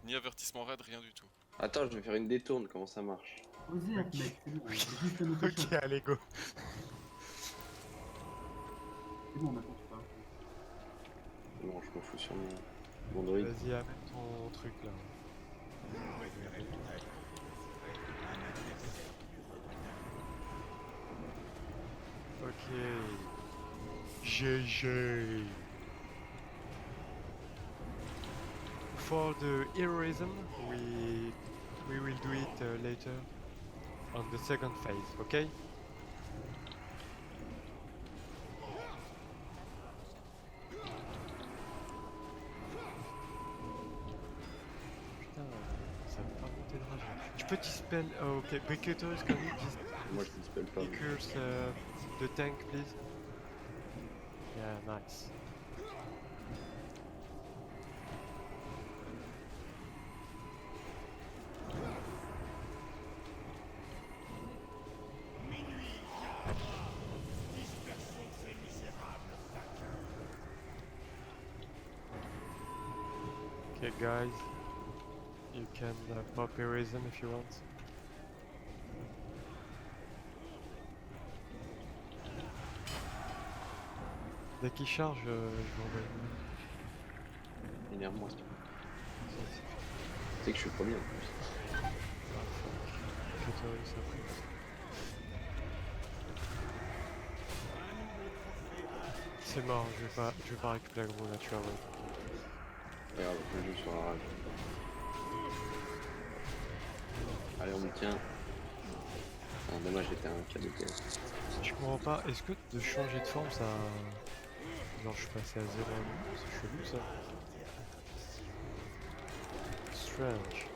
Ni avertissement raid, rien du tout. Attends, je vais faire une détourne, comment ça marche? Vas-y, mec, c'est bon. Juste un autre Ok, allez, go. C'est bon, maintenant tu peux arrêter. Non, je m'en fous sur mon droïde. Vas-y, amène ton truc là. Ok. GG. For the heroism, we will do it later on the second phase, okay? Putain, ça va pas monter de rage. Tu peux dispel. Oh, ok, Bricketers, can you Moi, je dispelle pas. mais- Speakers, the tank, please. Yeah, nice. Okay, guys, you can pop heroism if you want. Dès qu'il charge, je vais envoyer une Énerve-moi, s'il te plaît. Tu sais que je suis premier en plus. Bricketers après. C'est mort, je vais pas récupérer le gros là, tu vas voir. Regarde, je joue sur la rage. Allez, on me tient. Ah, dommage, j'étais un KDT. Je comprends pas, est-ce que de changer de forme ça. Genre je suis passé à 0 c'est chelou ça. Strange.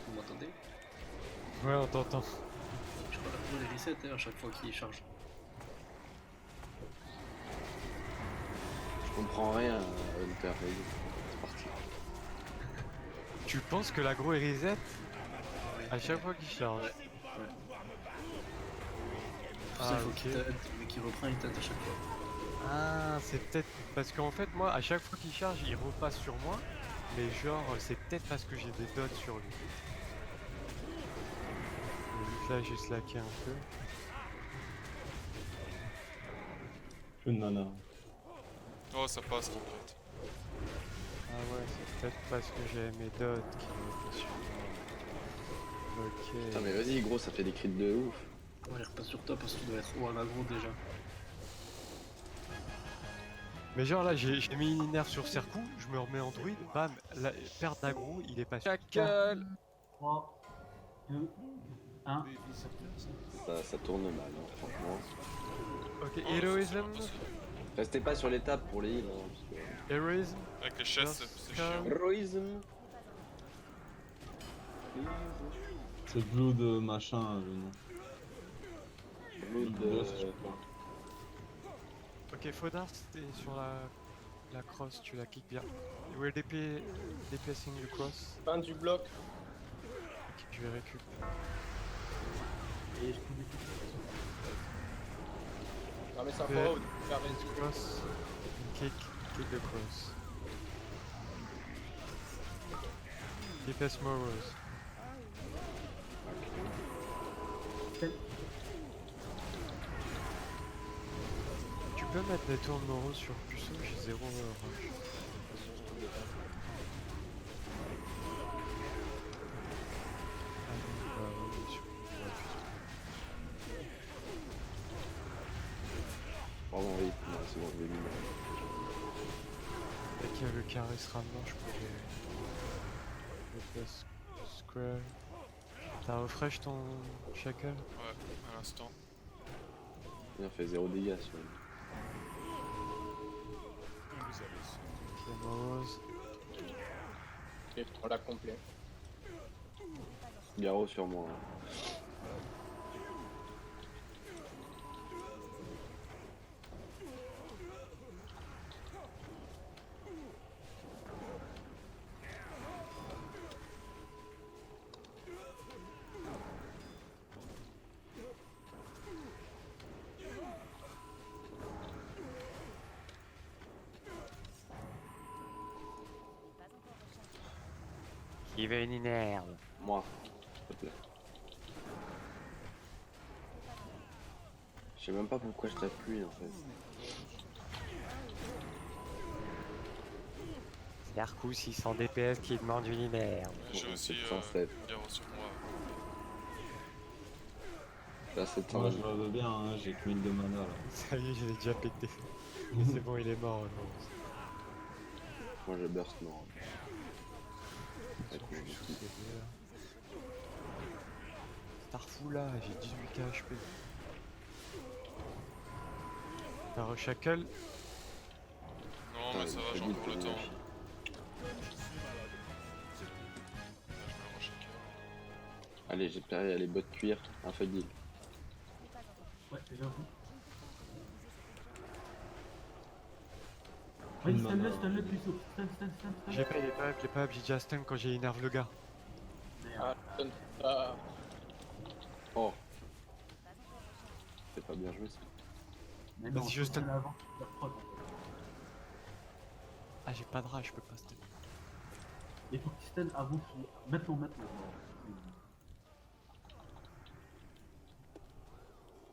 Vous m'entendez? Ouais, on t'entend. Je crois que la les reset à chaque fois qu'il charge. Je comprends rien, Hunter. Vas-y, c'est parti. Tu penses que l'agro est reset à chaque fois qu'il charge? Ouais. Pour ça, Ah il faut ok. qu'il tâte, mais qu'il reprend, il tâte à chaque fois. Ah, c'est peut-être parce qu'en fait moi à chaque fois qu'il charge il repasse sur moi, mais genre c'est peut-être parce que j'ai des dots sur lui. Et vu que là j'ai slacké un peu. Peu de mana. Oh, ça passe, t'inquiète. Ah ouais, c'est peut-être parce que j'ai mes dots qui repassent sur moi. Ok. Putain, mais vas-y, gros, ça fait des crits de ouf. Ouais, il repasse sur toi parce que tu dois être haut en aggro déjà. Mais genre là j'ai mis une nerf sur Serkou, je me remets en druide, bam, la perte d'aggro, il est pas sur. Chacal. 3, 2, 1. Ça tourne mal, hein, franchement. Ok, Oh, heroism, Restez pas sur les tables pour les heals. Hein, parce que... heroism, Avec les chaises, c'est chiant. Heroism. C'est Blood machin, le nom. Blood, Boss, je sais pas. Ok, Fodar, t'es sur la cross, tu la kicks bien. We're déplacing the cross. Fin du bloc. Ok, je vais récup. Et je peux décider. Non mais ça Ouais. forward. Faire une Cross, kick the cross. DPS Morose. Tu peux mettre des tours de Morose sur Puceau, j'ai 0 range. Ah oui, bah oui, sur Pardon, oui. Non, c'est bon, je l'ai mis. Dès qu'il y a le carré sera mort, je peux le place square. T'as refresh ton shackle? Ouais, à l'instant. Il a fait 0 dégâts sur lui. Ok, Morose. Ok, on l'a complet. Garo sur moi. Hein. Qui veut une herbe? Moi, s'il te plaît. Je sais même pas pourquoi je t'appuie en fait. Yarkou 600 DPS qui demande une herbe. J'ai Bon, aussi 707. Garo sur moi. Là, 700. Moi je le veux bien, hein, j'ai que 1000 de mana là. Ça y est, je l'ai déjà pété. Mais c'est bon, il est mort. Non. Moi je burst mort. Avec mes outils. Starfou là, j'ai 18k HP. T'as reshackle? Non, mais ça va, Putain, j'ai il encore fait le vite, temps. le machine. Là, je me le rechèque. Allez, j'ai préparé les bottes cuir, un feu deal. Ouais, j'avoue. Ouais, stun-le, puceau. Stun. J'ai pas, il est pas up, j'ai déjà stun quand j'ai énerve le gars. Merde. Ah, Oh. C'est pas bien joué ça. Mais non, Vas-y, je stun. avant, la prod, en fait. Ah, j'ai pas de rage, je peux pas stun. Il faut que tu stun avant qu'il... Maintenant.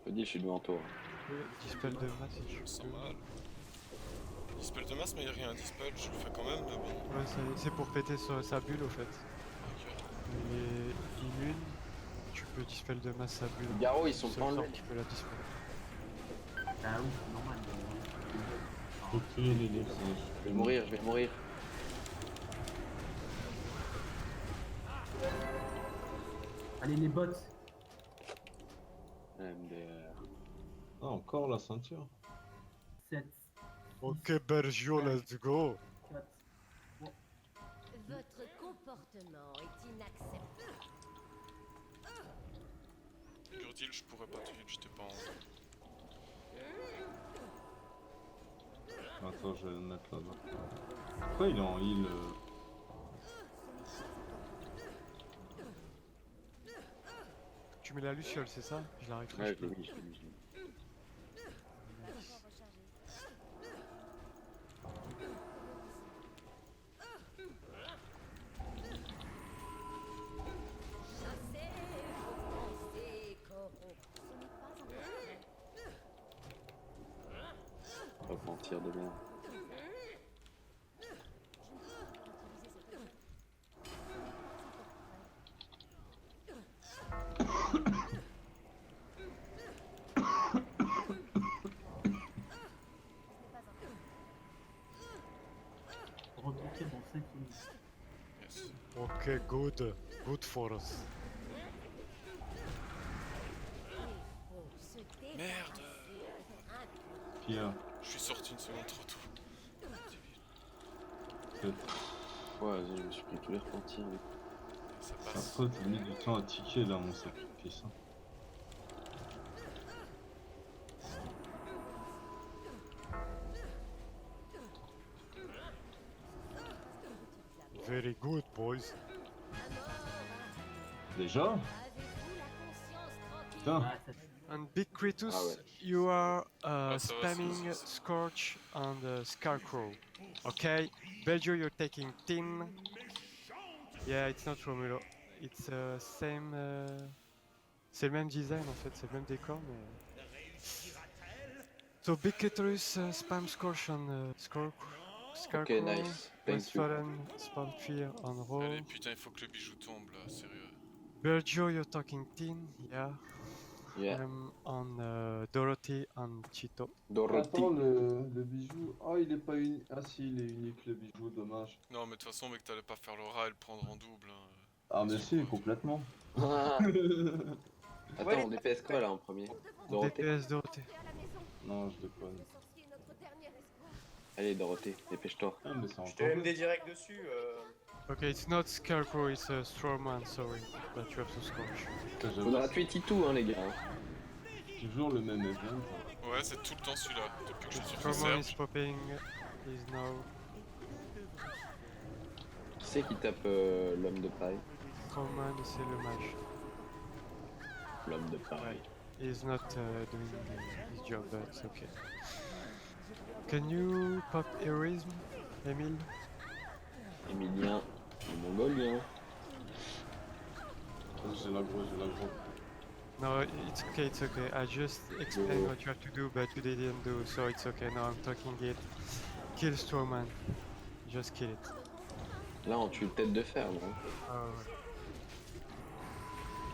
Feu deal, je suis devant toi. Dispel de masse, si Je me je sens peux. mal. Dispel de masse, mais il a rien dispel, je le fais quand même, mais bon. Ouais, c'est pour péter sa bulle au fait. Ok. Il est immune, tu peux dispel de masse sa bulle. Garo, ils sont Seul pas en sort, lane. tu peux la dispel. Ah oui, c'est normal. Faut tuer les deux. Je vais mourir. Allez, les bots. MDR. Ah, encore la ceinture. 7, Ok, Bergio, let's go! 4. Votre comportement est inacceptable. Gurdil, je pourrais pas tuer, j'étais pas en. Attends, je vais le mettre là-bas. Pourquoi il est en heal Tu mets la luciole, c'est ça? Je la Ouais, refresh. je l'ai mis. Chassez vos pensées corrompues. Pas mentir de merde. Repartir dans 5 minutes. Yes. Ok, good for us. Merde! Pierre? Je suis sorti une seconde trop tôt. Ouais, vas-y, je me suis pris tous les repentis. Mais... Ça passe. Après, t'as mis du temps à ticker là, mon sacrifice. Hein. Very good, boys. Déjà? Putain, Ah, ça And Big Kratos, Ah ouais. you are Ah, ça va, spamming c'est- Scorch and Scarecrow. Okay, Belgio, you're taking Tin. Yeah, it's not Romulo. It's same. C'est le même design en fait, c'est le même décor, mais. So Big Kratos spam Scorch on Scarecrow. Ok, nice. Thank you. Westfallen spam Fear on Roll. Allez, putain, il faut que le bijou tombe là, sérieux. Belgio, you're talking Tin. Yeah. Yeah. I'm on Dorothy and Chito. Dorothy. attends, le bijou. Ah, il est pas unique. Ah, si, il est unique le bijou, dommage. Non, mais de toute façon, mec, t'allais pas faire l'aura et le prendre en double. Hein. Ah, mais si, complètement. Ah. Attends, on DPS quoi là en premier? Dorothée. DPS Dorothée. Non, je déconne. Allez, Dorothée, dépêche-toi. Ah, mais c'est Je t'ai encore. MD direct dessus. Okay, it's not Scarecrow, it's a Strawman, sorry, that you have to Scorch. Faudra tuer Titou, hein, les gars. Toujours le même event. Ouais, c'est tout le temps celui-là, depuis que je suis sur Strawman is Serge. popping, is now. Qui c'est qui tape l'homme de paille? Strawman, c'est le mage. L'homme de paille. He's not doing his job, but it's okay. Can you pop Heroism, Emile? Emilien, le mongolien. J'ai l'aggro, j'ai l'aggro. No, it's okay, it's okay. I just explained what you have to do, but you didn't do, so it's okay. Now I'm talking it. Kill Strawman. Just kill it. Là, on tue le tête de fer, non? Ah ouais.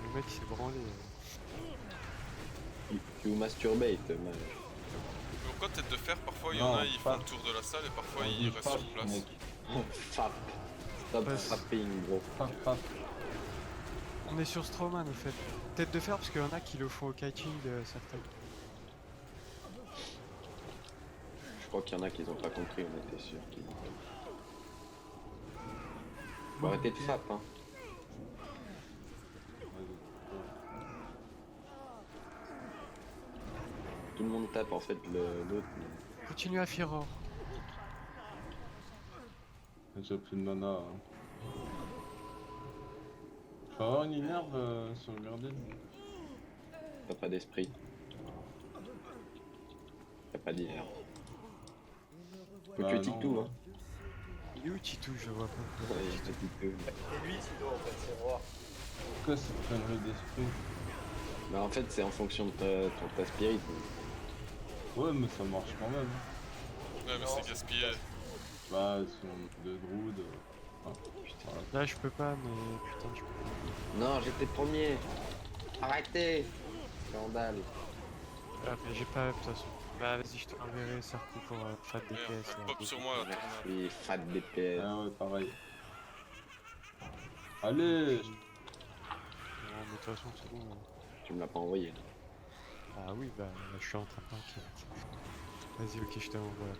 Le mec il s'est branlé. You masturbate, mage. Mais pourquoi tête de fer, parfois il y en Non, a, ils pas. font le tour de la salle et parfois On ils dit restent pas, sur place. mec. Fap. Stop Ouais. fapping, bro. Pas. On est sur Strawman au fait. Tête de fer parce qu'il y en a qui le font au kiting certains. Je crois qu'il y en a qui ont pas compris, on était sûr. Faut arrêter de fap, hein. Tout le monde tape en fait l'autre. mais- Continue à Furor. J'ai plus de mana. Hein. Faut avoir une énerve sur le Gardien. T'as pas d'esprit. T'as pas d'hiver. Faut Bah que non. tu tout, hein. Il est où Titou? Je le vois pas. Ouais, je te dis que. C'est lui, Sido, en fait, c'est roi. Pourquoi cette connerie d'esprit? Bah en fait c'est en fonction de ta spirit. Ouais, mais ça marche quand même. Ouais, mais c'est gaspillé. Bah, si on de Druid. Putain, voilà. Là je peux pas, mais putain je peux. Non, j'étais premier. Arrêtez. Scandale. Ah mais j'ai pas de toute façon. Bah vas-y je te renverrai Sarko pour fat DPS. Merde, là. pop sur moi la tornade. Merci, fat DPS. Ah ouais, pareil. Allez! Non mais de toute façon c'est bon. Tu me l'as pas envoyé. Ah oui bah je suis en train de tanker. Vas-y ok je t'envoie là.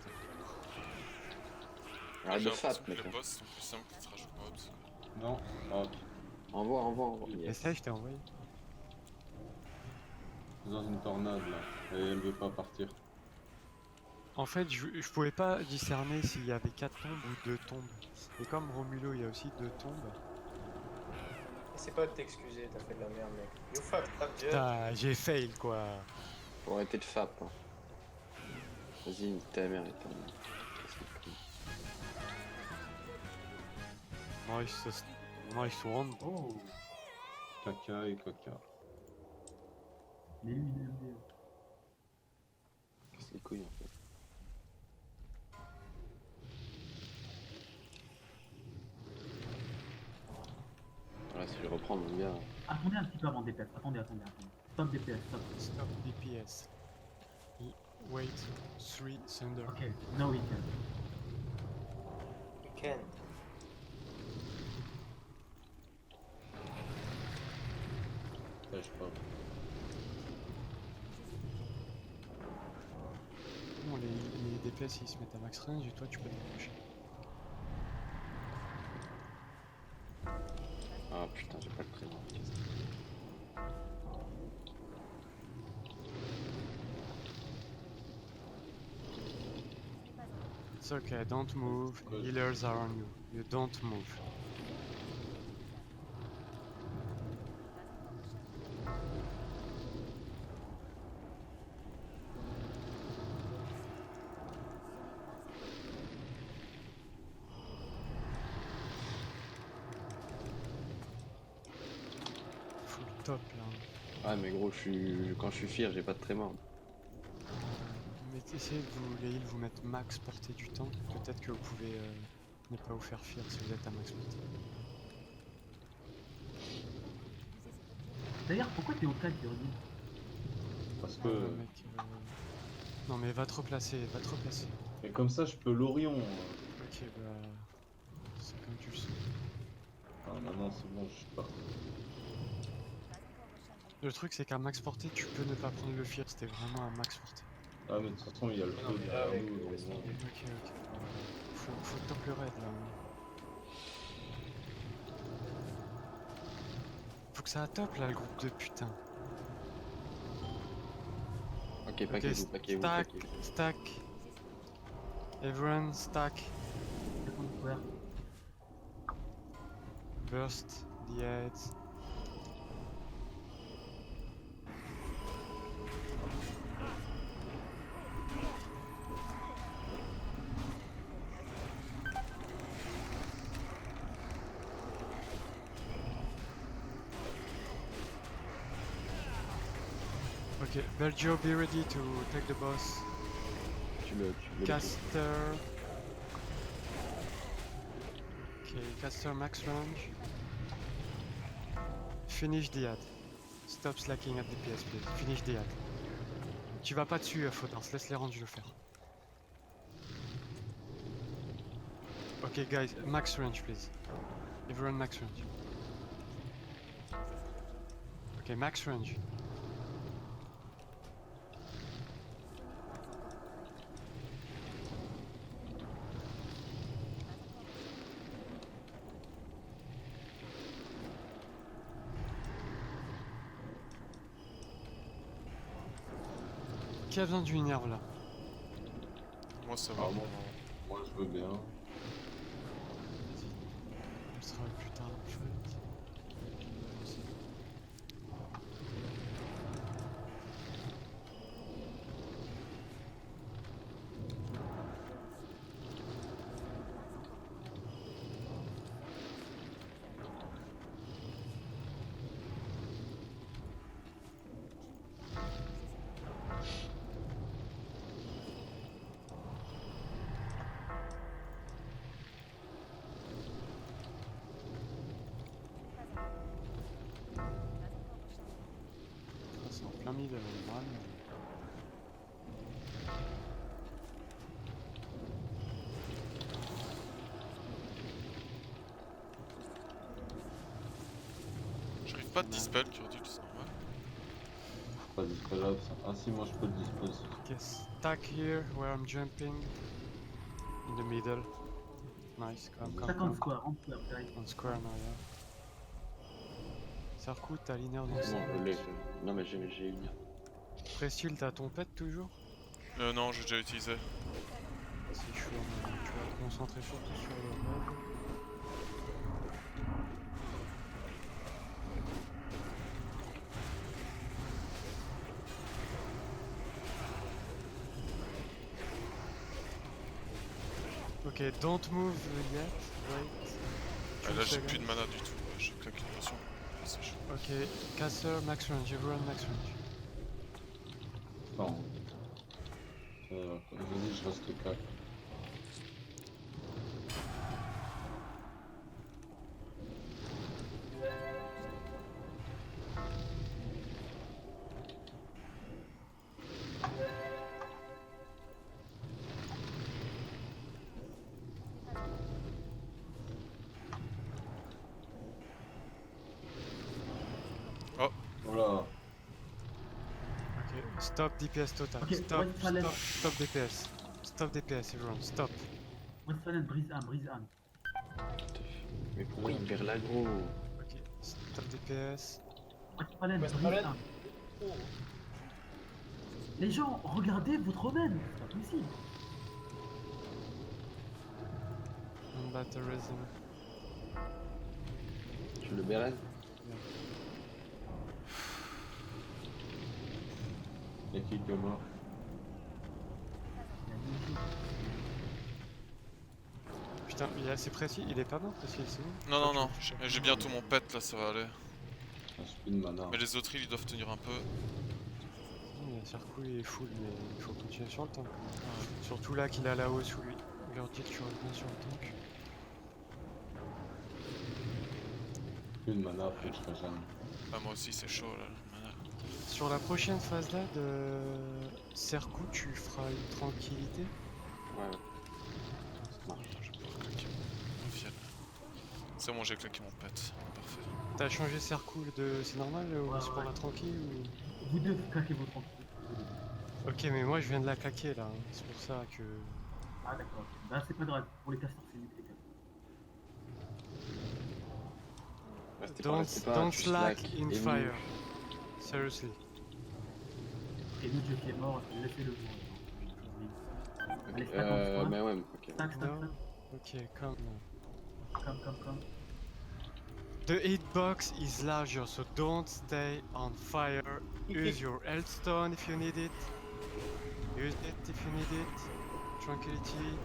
Arrête J'ai de l'impression fap, que mec. les boss sont plus simples qu'ils se rajoutent pas au-dessus. Non. Ah, Envoie. Mais Yes. ça je t'ai envoyé. dans une tornade là. Et elle veut pas partir. En fait je pouvais pas discerner s'il y avait 4 tombes ou 2 tombes. Et comme Romulo il y a aussi 2 tombes. C'est pas de t'excuser, t'as fait de la merde, mec. Yo, Fab, Dieu. Putain j'ai fail quoi. Faut arrêter de fap. Hein. Vas-y, nique ta mère et ta mère. Nice one. Oh, Caca et caca. mais lui, il aime bien. Casse les couilles en fait. Voilà, si je reprends mon gars. Attendez un petit peu avant DPS. Attendez. Stop DPS, stop. Stop DPS. Wait 3 thunder. Ok, now we can. You can. Ça, je sais pas. Bon, les DPS ils se mettent à max range et toi tu peux décrocher. Ah putain, j'ai pas le prénom. It's okay, don't move. Healers are on you. You don't move. Full top là. Ah mais gros, quand je suis fier, j'ai pas de trémor. Mais essayez de vous, les heals vous mettre max portée du temps. Peut-être que vous pouvez ne pas vous faire fuir si vous êtes à max portée. D'ailleurs, pourquoi t'es au 4, Jordi? Parce Ah, que. mec, non mais va te replacer, va te replacer. Et comme ça, je peux l'Orion. Ok bah... C'est comme tu le sens. Ah, maintenant, c'est bon, je suis pas. Le truc c'est qu'à max portée tu peux ne pas prendre le fear, c'était vraiment à max portée. Ah, mais de toute façon, il y a le Non, feu mais là, derrière avec nous. le donc laisse bon. tomber. Ok. Faut top le raid là. Faut que ça top là le groupe de putain. Ok, paquez-vous, Ok, paquez-vous, stack, paquez-vous. stack. Everyone stack. Second square. Burst the heads. Ok, Belgio, be ready to take the boss. Tu le Caster. Ok, caster max range. Finish the ad. Stop slacking at DPS, please. Finish the ad. Tu vas pas dessus, Fautance, laisse les rangers le faire. Ok, guys, max range, please. Everyone max range. Ok, max range. Qui a besoin d'une nerve là? Moi ça va. Ah, moi je veux bien. Vas-y. On sera plus tard en fait. C'est en plein milieu de la run. J'arrive pas de dispel qui redit c'est normal. Pas dispellable ça. Ah si, moi je peux le disposer. Ok, stack here where I'm jumping. In the middle. Nice, come, come, 50 come. square, en square, direct. On square now, yeah. Sarkou, t'as l'inner dans Non, ça. je l'ai. Non, mais j'ai une. Pressil, t'as ton pet toujours? Non, j'ai déjà utilisé. C'est chaud, mais tu vas te concentrer surtout sur le mob. Ok, don't move yet, wait. Ah, là j'ai 2 plus de seconds. mana du tout. J'ai claqué une potion. Ah, c'est chaud. Ok, caster max range, everyone max range. Non. Vas-y, je reste calme. Voilà. Ok, stop DPS total. Ok, Stop, West Fallen. stop DPS. Stop DPS, everyone, stop. Westphalen, brise 1, brise 1. Mais pourquoi il perd l'aggro? Ok, stop DPS. Westphalen, brise Westphalen. 1. Les gens, regardez votre domaine. C'est pas possible. Non battle resin. Tu le Beren? Il y a qui est mort? Putain, il est assez précis, il est pas mort parce qu'il est bon. Non, non, non, j'ai bientôt mon pet là, ça va aller. Un spin mana. Mais les autres ils doivent tenir un peu. Sarkou il est full, mais il faut continuer sur le tank. Surtout là qu'il a là-haut sous lui. Il leur dit que tu reviens sur le tank. Plus de mana, après je serai jamais. Ah, moi aussi c'est chaud là. le mana. Sur la prochaine phase là de Sarkou, tu feras une tranquillité. Ouais, ouais. Ça marche. Je vais pouvoir claquer mon fiel. C'est bon, j'ai claqué mon pet. Parfait. T'as changé Sarkou de. C'est normal ou Ouais, c'est pour ouais. la tranquille ou... Vous deux, claquez votre tranquille. Ok, mais moi je viens de la claquer là, hein. C'est pour ça que. Ah d'accord. Bah c'est pas grave. Pour les casters, c'est mieux que les casters. Restez pas, Don't tu slack in et fire. Seriously. Et le dieu qui est mort, laissez-le. Allez, stack en square. Mais ouais, ok. Stack, stack, Non. stack. Ok, come now. Come. The hitbox is larger, so don't stay on fire. Use your healthstone if you need it. Use it if you need it. Tranquility.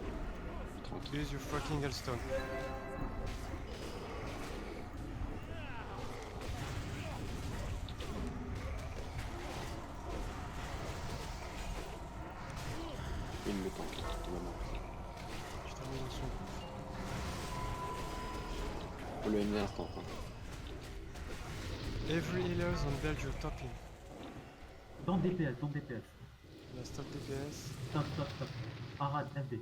Tranquille. Use your fucking healthstone. Il le tank. Il va manquer. Je termine dans son groupe. Faut le MD instant. Hein. Every healers on Belgium topping. Dans DPS, dans DPS. La stop DPS. Stop, stop, stop. Arad, FD.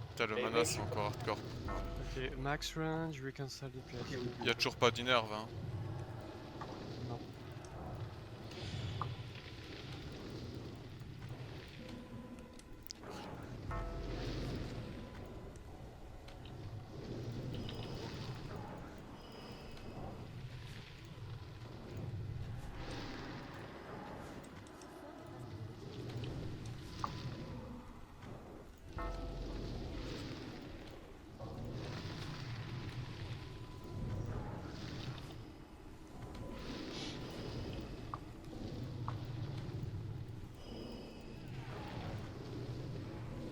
Putain, le Mais mana mec, c'est encore hardcore. Ok, max range, reconcile DPS. Ok, oui. Y'a toujours pas d'innerve, hein. Non.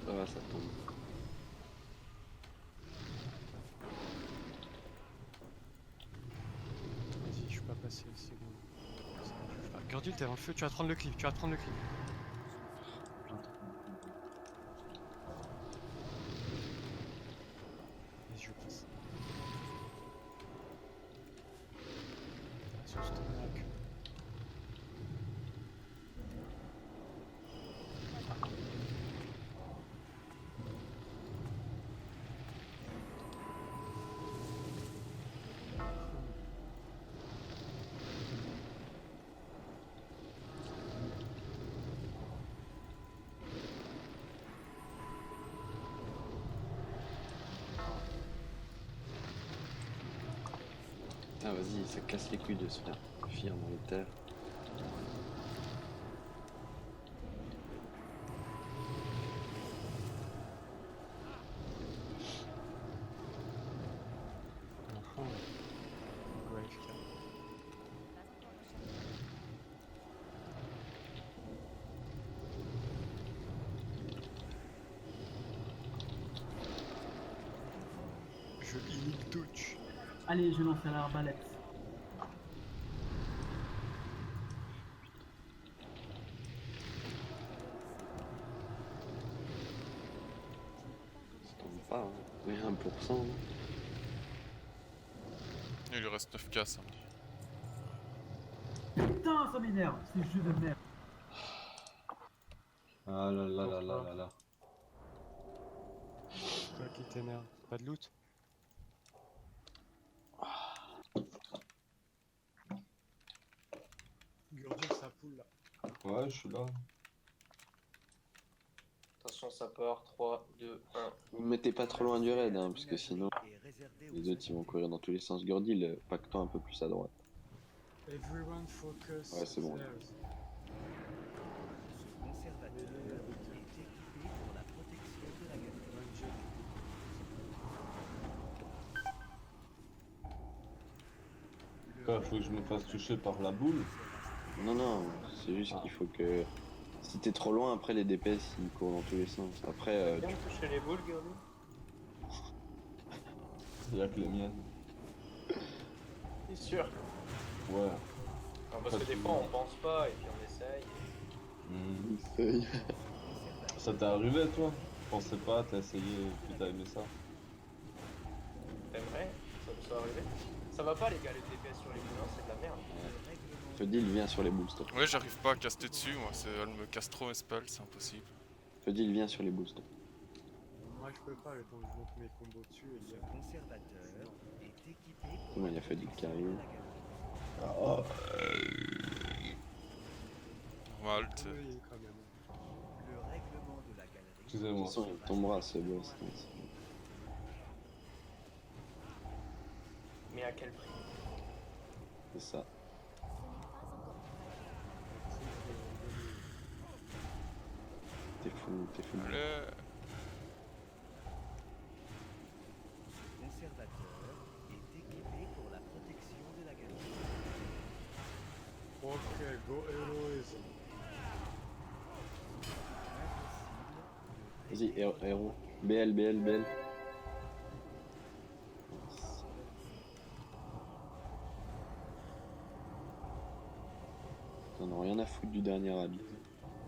Ça va, ça tombe. Vas-y, je suis pas passé une seconde. Gordule, t'es dans le feu, tu vas te prendre le clip, tu vas te prendre le clip. Vas-y, je passe. Sur ce tomac. Ah vas-y, ça casse les couilles de se faire fuir dans les terres. Grave kill. Je heal touch. Allez, je lance à l'arbalète. Ça tombe pas, hein. Oui, 1%. Hein. Il lui reste 9k samedi. Putain, ça m'énerve, ce jeu de merde. Ah là là là là là là. Quoi qui t'énerve? Pas de loot? Gordule, ça poule là. Ouais, je suis là. Attention, ça part. 3, 2, 1. Vous me mettez pas trop loin du raid, hein, parce que sinon les autres ils vont courir dans tous les sens. Gordil, pacte-toi un peu plus à droite. Everyone focus. Ouais, c'est bon. theirs. Quoi, faut que je me fasse toucher par la boule? Non, non, c'est juste qu'il faut que... Si t'es trop loin, après les DPS ils courent dans tous les sens. Après, Viens me toucher les boules, Gurley. Y'a que les miennes. T'es sûr? Ouais. Non, parce que des fois on pense pas et puis on essaye. Hmm. Ça t'est arrivé toi? Je pensais pas, t'as essayé et puis t'as aimé ça. T'aimerais? Ça peut soit arriver? Ça va pas les gars, les DPS sur les boules, hein, c'est de la merde. Fedil vient sur les boosts. Stop. Ouais, j'arrive pas à caster dessus, moi. Elle me casse trop mes spells, c'est impossible. Fedil vient sur les boosts. Moi je peux pas, le temps que je monte mes combos dessus et il y a... Comment il y a Fedil qui arrive? Ah, Normal, tu sais. Oui, quand même. De excusez-moi. toute façon, il tombera ce boss. Mais à quel prix? C'est ça. T'es fou, t'es fou. Allez. Ok, go heroism. Vas-y, héros. BL, BL, BL. T'en as rien à foutre du dernier habit.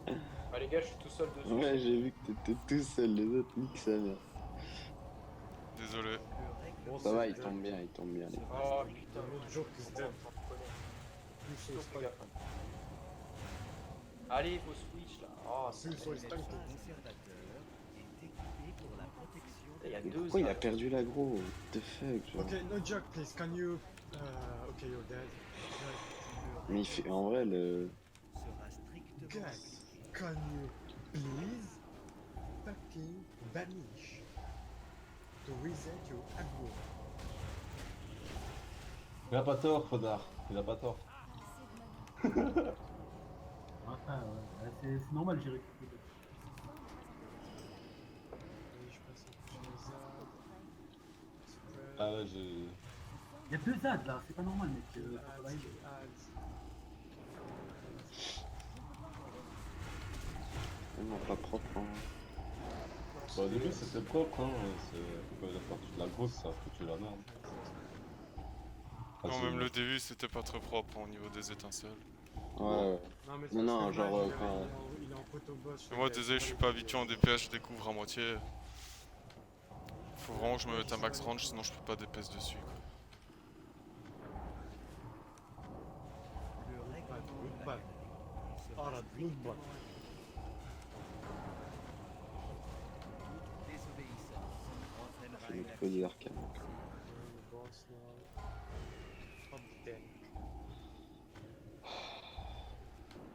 Ah les gars, je suis tout seul dessus. Ouais, j'ai vu que t'étais tout seul, les autres nique sa mère. Désolé. Bon, Ça va, c'est il tombe bien, il tombe bien. Les... Oh putain, L'autre joke is dead. Sauf les gars. Allez, il faut switch là. Oh, c'est il y a Mais deux. pourquoi il a perdu l'aggro? What the fuck, genre. Okay, no joke, please. Can you? Okay, you're dead. Mais il fait en vrai le. Guys, can you please fucking banish to reset your aggro? Il a pas tort, Fodar. Il a pas tort. Enfin, ouais. C'est normal, j'ai récupéré. Allez, je passe un coup sur les arbres. Spread. Ah ouais, j'ai. Il y a 2 ZAD là, c'est pas normal, mec. Ads, ads. Vraiment pas propre. Hein. Bah, au début c'était propre, hein. Quand il a parti de la grosse, ça a foutu la merde. Ah, Non, c'est- même le début, c'était pas très propre au niveau des étincelles. Ouais. Non, mais Non, non, parce que genre, là, quand- il est en poteau boss. Et moi, désolé, je suis pas habitué en DPS, je découvre à moitié. Faut vraiment que je me mette un max range, sinon je peux pas DPS dessus, quoi. Oh la bloodbath. Il nous faut des arcanes. Boss now. Oh, putain.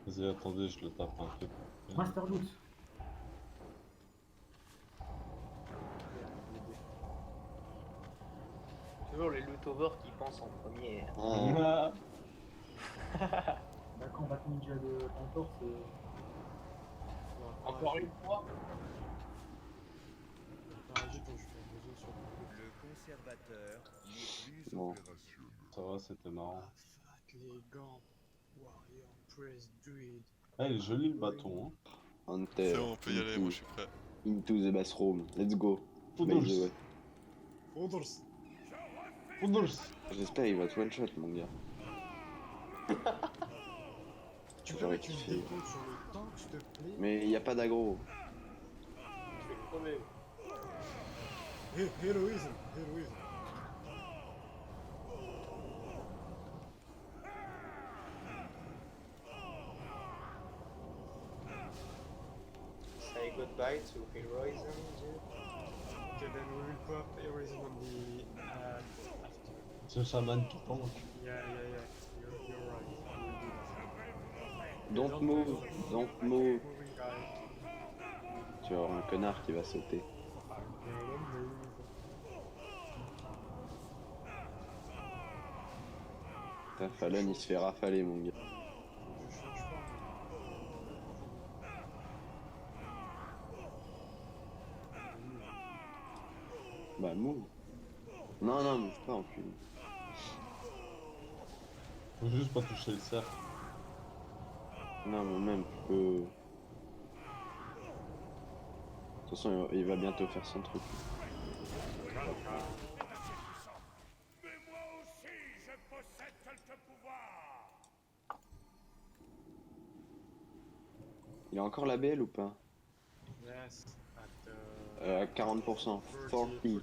Vas-y, attendez, je le tape un peu. Master Loot. Toujours les lootovers qui pensent en premier. Ah, La combat ninja de Tantor, c'est. Encore une fois. Attends, je fais un besoin sur Le conservateur n'est plus Bon. opérationnel. Ça va, c'était marrant. Ah, fuck, les gants. Warrior, Press, Druid. Ah, il est joli le bâton, hein. Hunter. C'est bon, on peut y aller, moi je suis prêt. Into the bathroom. Let's go. By the way. Others. J'espère qu'il va te one shot, mon gars. Tu peux J'aurais mettre une kiffé. décompte sur le tank, s'il te plaît? Mais il y a pas d'aggro. Je vais crever. Héroïsme, héroïsme. Say goodbye to heroism, dude. Okay, then we will pop heroism on the after. C'est le chaman qui tank. Yeah, you're right. We will do that. Don't move, don't move. Moving guy. Tu vas avoir un connard qui va sauter. Don't move. Putain, Fallon il se fait rafaler, mon gars. Je change pas. Bah, move. Non, non, move pas, enculé. Faut juste pas toucher le cercle. Non, mais même, tu peux. De toute façon, il va bientôt faire son truc. Il a encore la BL ou pas? Yes, at À 40%. 40. 40%.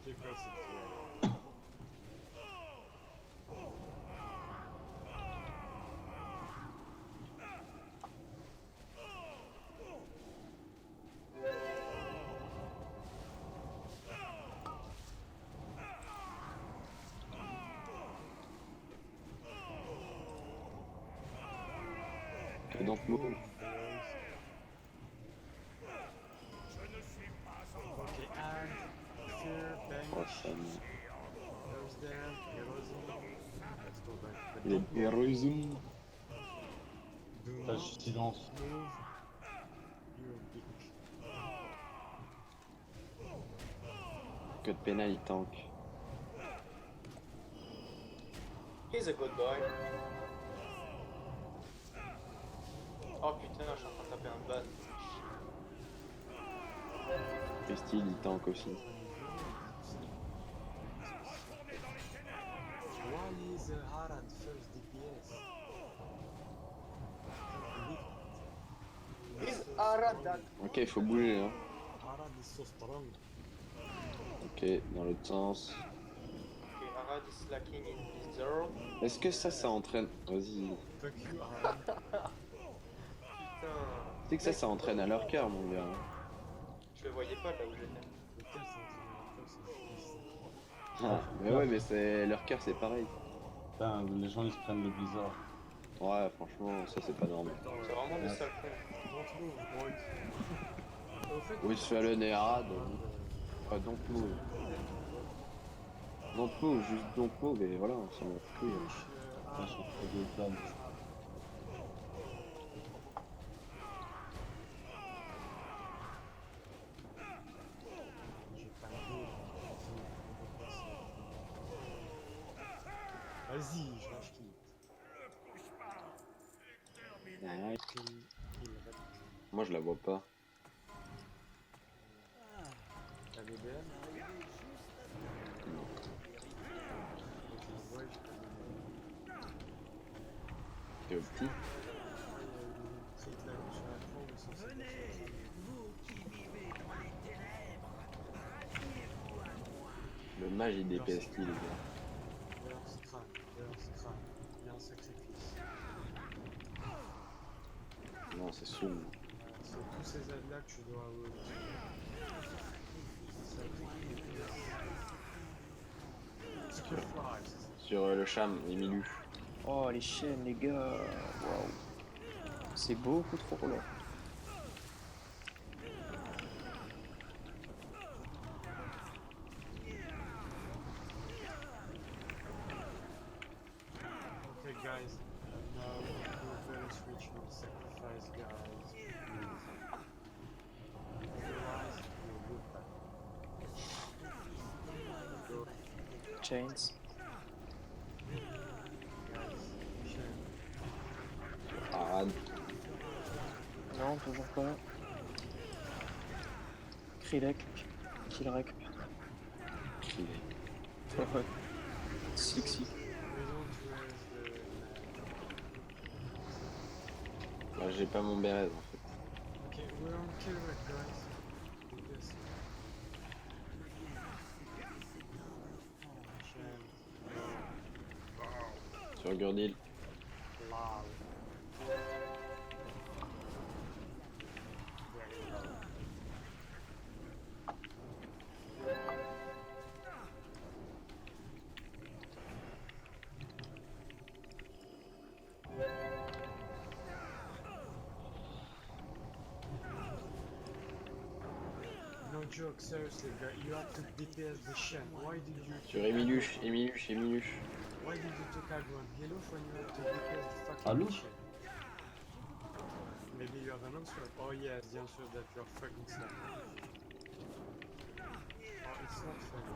Don't move. Okay, and fear, Oh, bench, ça me... close them, heroism. Let's go back. But Les don't move. héroïsmes. Do Tâche not silence. move your dick. Code pénal, il tank. He's a good boy. Oh putain, je suis en train de taper un ban. Prestige, il tank aussi. Why is Harad first DPS? He's Ok, il faut bouger hein. Ok, dans l'autre sens. Okay, Arad is lacking in zero. Est-ce que ça entraîne... Vas-y. Fuck you, Aran. Putain. Tu sais que ça entraîne à leur cœur, mon gars. Je le voyais pas là où j'étais. Lequel c'est un truc, Ah, mais ouais, mais c'est leur cœur, c'est pareil. Putain, les gens ils se prennent le blizzard. Ouais, franchement, ça c'est pas normal. C'est vraiment des sales cons. Don't move, boys. Au fait, Oui, je fais le nez à Pas don't move. Don't move, juste don't move, et voilà, on s'en va plus. Putain, je suis trop de dames. j'ai pas le dos. Vas-y, je lâche qui. Ouais. Il répète. Moi, je la vois pas. La BBM. Non. Je la vois, je peux le T'es au petit. Le mage, il DPS qui, les gars. Il y a un sacrifice. Non, c'est Soum. C'est tous ces aides-là que tu dois avoir. Sur le cham, Emilu. Oh les chaînes les gars, waouh. C'est beaucoup trop long. Okay guys, now we're very switch with sacrifice guys. Otherwise, we'll look back. Chains. Arad. Non, toujours pas. Krillek. Killrek. Ouais. Sexy. Bah, j'ai pas mon Bérez en fait. Okay, we're on kill rate, guys. Yes. Sur Gurdil. Lol. No joke, seriously, guy, you have to DPS the Shen. Why did you? Sur Emiluche, Emiluche, Emiluche. Why did you take Agron? Hello, when you have to DPS the fucking Hello? Shen. Maybe you have an answer. Oh yes, the answer is that you are fucking slow. Oh, it's not funny.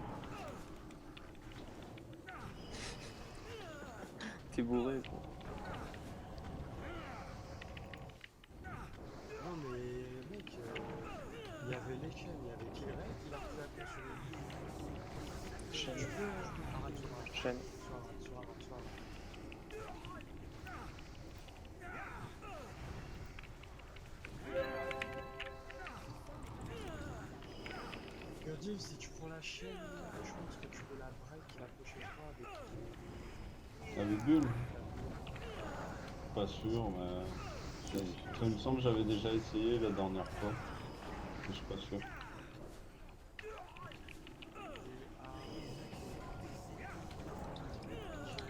T'es bourré quoi. Non mais mec, il y avait les chaînes, il y avait Killrate, il a refait la sur le... Chaîne. Tu peux arrête sur Arad. Chaîne. Sur Arad. Gurdil, si tu prends la chaîne, je pense que tu peux la break la prochaine fois avec... Avec Bulle? Pas sûr, mais. Ça me semble que j'avais déjà essayé la dernière fois. Je suis pas sûr.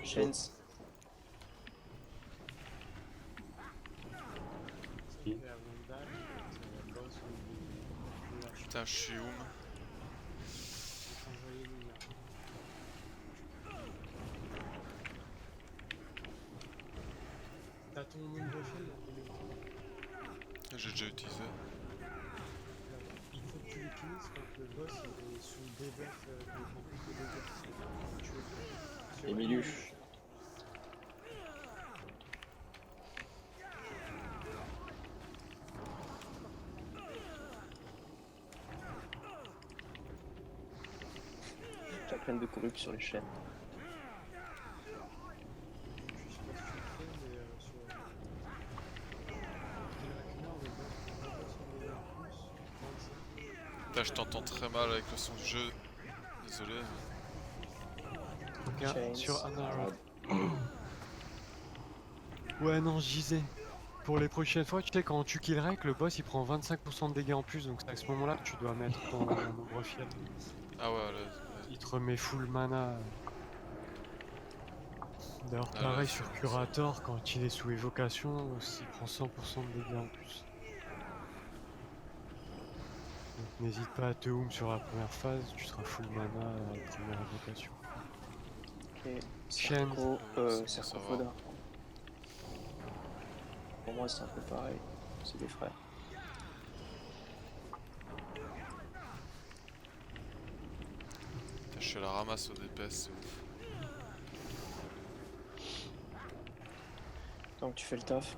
Chains. Qui? Putain, je suis où? T'as ton nombre de chaînes là, J'ai déjà utilisé. il faut que tu l'utilises quand le boss il est sous le debuff de debuff. Tu veux pas. Emiluche. T'as plein de corrupts sur les chaînes. Je sais pas si tu le fais, mais sur... Killrate Nord, le boss, Putain, je t'entends très mal avec le son du jeu. Désolé. Ok, Chains. sur Underworld. Ouais, non, je disais. Pour les prochaines fois, tu sais, quand tu kill rec, le boss il prend 25% de dégâts en plus, donc c'est à ce moment-là que tu dois mettre ton nombre fiat. Ah ouais, là. Il te remet full mana. D'ailleurs, Ah, pareil là, sur c'est- Curator, quand il est sous évocation, il prend 100% de dégâts en plus. Donc n'hésite pas à te oum sur la première phase, tu seras full mana à la première évocation. Ok. Chaîne. Cerco, c'est bon, ça Cerco va. Foda. Pour moi, c'est un peu pareil. C'est des frères. Putain, je suis à la ramasse au DPS, c'est ouf. Donc tu fais le taf.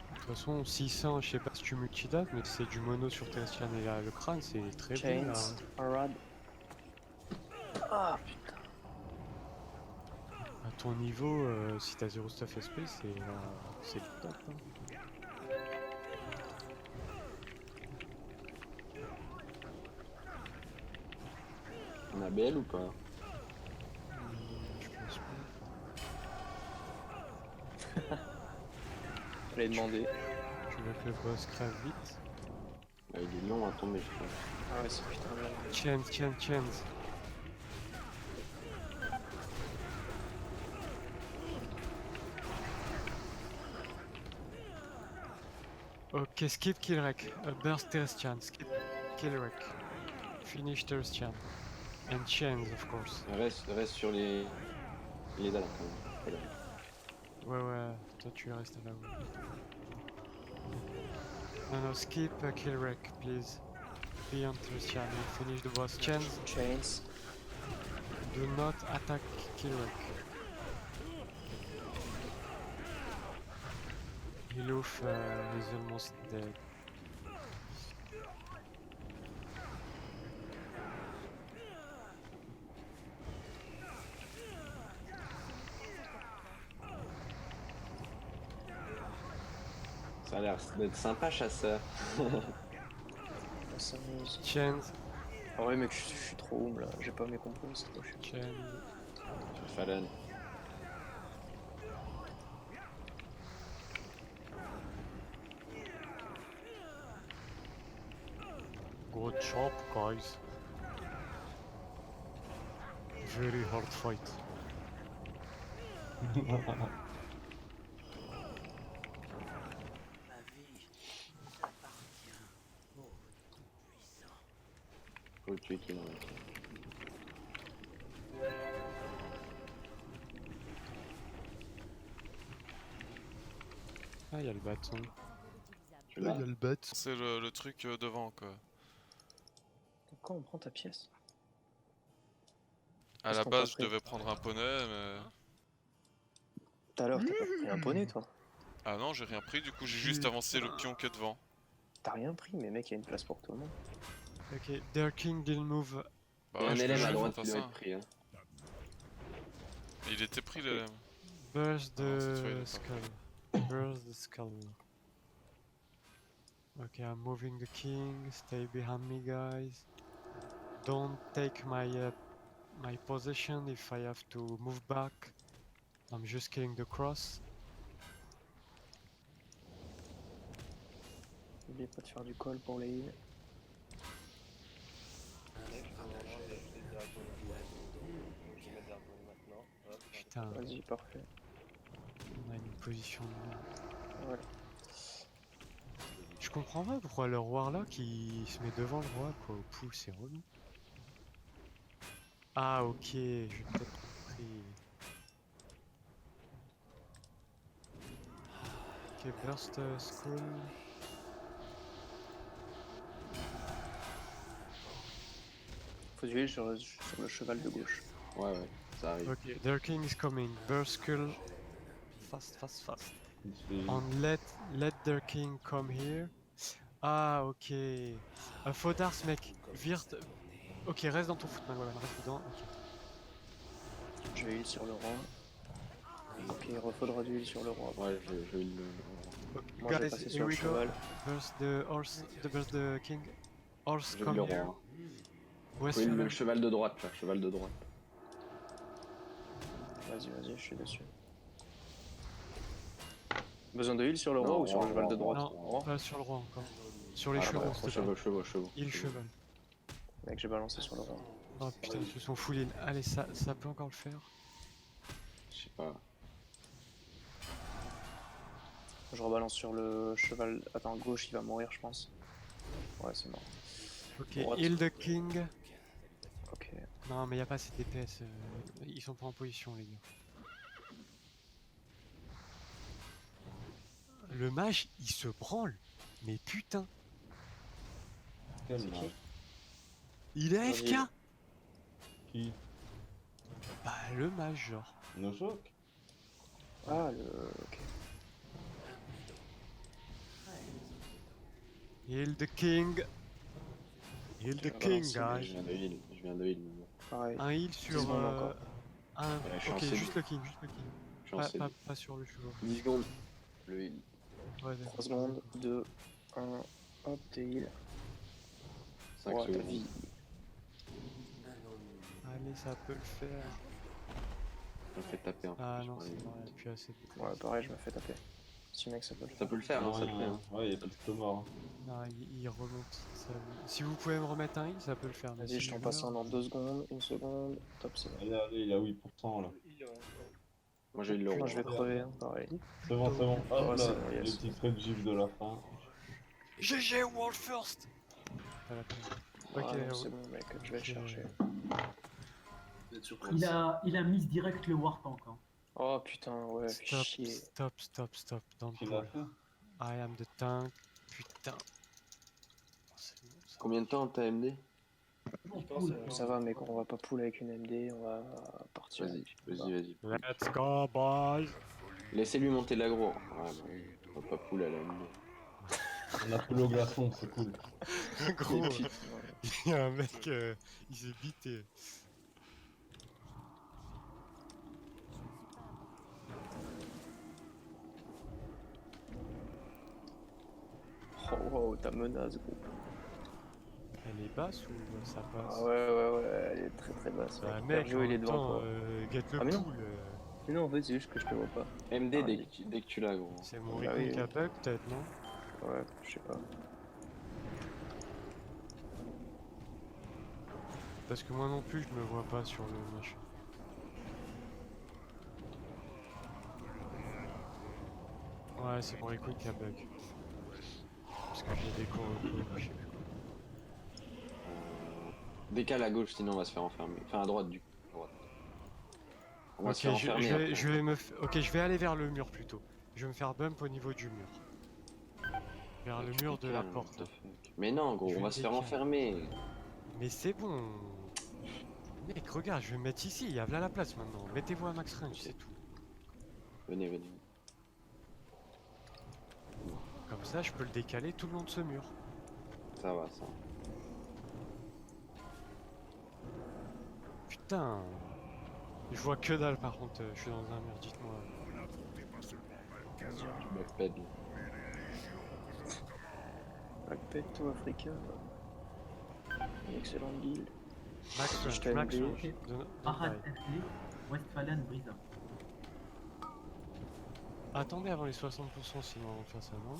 De toute façon, 600, je sais pas si tu multidates, mais c'est du mono sur Tertian et le crâne, c'est très bien là. Chains, Arad. Ah putain. À ton niveau, si t'as 0 stuff SP, c'est le top. Hein. On a BL ou pas? Je pense pas. Fallait demander. Tu veux que le boss crève vite? Il est long à tomber, je pense. Ah ouais, c'est putain de long. Chains. Ok, skip Killrek. Burst Terestian. Skip Killrek. Finish Terestian. And Chains, of course. Reste sur les dalles quand même. Voilà. Ouais, toi tu restes là où. No, skip Killrek, please. Beyond Terestian and finish the boss. Chains, Chains. do not attack Killrek. Hiluf is almost dead. Ça a l'air d'être sympa, chasseur. On s'amuse. Chains, Ah ouais, mec, je suis trop oum là. J'ai pas mes compos, c'est trop chiant. Chains. Fallon. Good job, guys. Very hard fight. Faut le tuer qui m'en reste. Ah, il y a le bâton. Tu l'as? le bâton. C'est le truc devant, quoi. Donc quand on prend ta pièce? À Qu'est-ce la qu'on base, t'a je pris devais prendre un poney, mais... Tout à l'heure, t'as pas pris un poney, toi? Ah non, j'ai rien pris, du coup j'ai juste avancé le pion qui est devant. T'as rien pris, mais mec, il y a une place pour tout le monde. Ok, Their King didn't move. Bah Il y a ouais, un je peux élève à juste droite faire qui doit ça. être pris. Hein. Il était pris, l'élève. Burst Ah non, cette fois, il the est skull. Burst the skull. Okay, I'm moving the king. Stay behind me, guys. Don't take my position if I have to move back. I'm just killing the cross. N'oubliez pas de faire du call pour les heals. Putain, Vas-y, parfait. on a une position de merde. Voilà. Je comprends pas pourquoi le roi là qui se met devant le roi quoi, au pouls, c'est relou. Ah ok, j'ai peut-être compris. Ok, burst skull. Faut du heal sur le cheval de gauche. Ouais, ça arrive. Ok, their king is coming. Burst skull. Fast. C'est- And let their king come here. Ah ok. Fodars mec, Virt. Ok, reste dans ton footman, voilà, reste dedans. Ok. Je vais heal sur le roi. Ok, il refaudra du heal sur le roi. Ouais, je vais le... Moi je vais Guys, passer here sur le we go. cheval. Versus the horse, versus the king. Horse, J'ai come le here. roi. West Oui, le Cheval. cheval de droite là, cheval de droite. Vas-y, je suis dessus. Besoin de heal sur le roi Non, ou sur le cheval de droite? Non, Roi. pas sur le roi encore. Sur les Ah, chevaux, bah, s'il te plaît. chevaux. Il cheval. Mec, j'ai balancé sur le roi. Oh putain, ils se sont full heal. Allez, ça peut encore le faire. Je sais pas. Je rebalance sur le cheval. Attends, gauche, il va mourir, je pense. Ouais, c'est mort. Ok, Droite. heal the king. Ok. Non, mais y a pas assez de DPS. Ils sont pas en position, les gars. Le mage, il se branle. Mais putain, Quel C'est qui mage. il est AFK. Vas-y. Qui? Bah, le mage, genre. Noshock? Ah, le. Ok. Heal the king. Heal the vais king, relancer, mais guys. Je viens de heal. Pareil. Un heal 10 sur. secondes encore. Un. Ouais, je suis en Ok, CD. juste le king, juste le king. Je suis en Pas, CD. pas sur le cheval. 10 secondes. Le heal. Ouais, d'accord. 3 secondes, 2, 1, hop, t'es heal. 5 Ouais, ta secondes. vie. Allez, ça peut le faire. Je me fais taper un peu. Ah je non, crois. c'est bon, il y a plus assez de. Ouais, pareil, je me fais taper. Si mec, ça peut le Ça faire. peut le faire, hein, ça le fait. hein. Ouais, il est presque mort. Non, il remonte. Si vous pouvez me remettre un heal, ça peut le faire. mais Vas-y, si je t'en je passe meurs, un dans 2 secondes, 1 seconde. Top, c'est bon. Allez, il a 8% là. Moi j'ai eu le Moi, roi. je vais crever, hein, pareil. C'est bon, c'est bon. Hop Ouais, là, c'est bon, yes. les petits traits de gif de la fin. GG World First. Pas la peine. Ok, Ah, non, ouais. c'est bon, mec, je vais le chercher. Vous êtes surpris. Il a mis direct le War Tank. Hein. Oh putain, ouais, fais Stop, chier. stop. Don't Qui l'a pull. fait? I am the tank. Putain. C'est bon, ça. Combien de temps t'as MD? Ça va, mec, on va pas pull avec une MD, on va partir. Vas-y. Let's go, boys. Laissez-lui monter l'aggro. Ouais, bah, on va pas pull à la MD. On a pull au glaçon, c'est cool. Gros, Et puis- il y a un mec, il s'est bité. Oh wow, ta menace, gros. Elle est basse ou ça passe? Ah ouais, elle est très basse. Bah mec. mec, Sergio, il est devant temps, toi. get le Ah, mais non. pool. Mais non, en fait, c'est juste que je te vois pas. MD Ah, dès que tu l'as, gros. C'est mon Bah recon oui, qui a bug peut-être, non? Ouais, je sais pas. Parce que moi non plus, je me vois pas sur le machin. Ouais, c'est mon recon qui a bug. Parce que j'ai des cours, je sais plus quoi. Décale à gauche, sinon on va se faire enfermer. Enfin à droite du coup. À droite. On va Ok, se faire enfermer. après. je vais ok, je vais aller vers le mur plutôt. Je vais me faire bump au niveau du mur. Vers le mur de la Décale, porte. what the fuck. Mais non, gros, Je on va vais se faire décaler. enfermer. Mais c'est bon. Mec, regarde, je vais me mettre ici, il y a là la place maintenant. Mettez-vous à max range, Ok. c'est tout. Venez. Comme ça, je peux le décaler tout le long de ce mur. Ça va, ça. Putain. Je vois que dalle par contre, je suis dans un mur, dites-moi. Backped. Backped, toi, africain. Une excellente build. Max Je range, t'ai max aidé. range. Don't Arad die. FD, Westphalian Brisa. Attendez avant les 60% sinon avant de faire ça, non?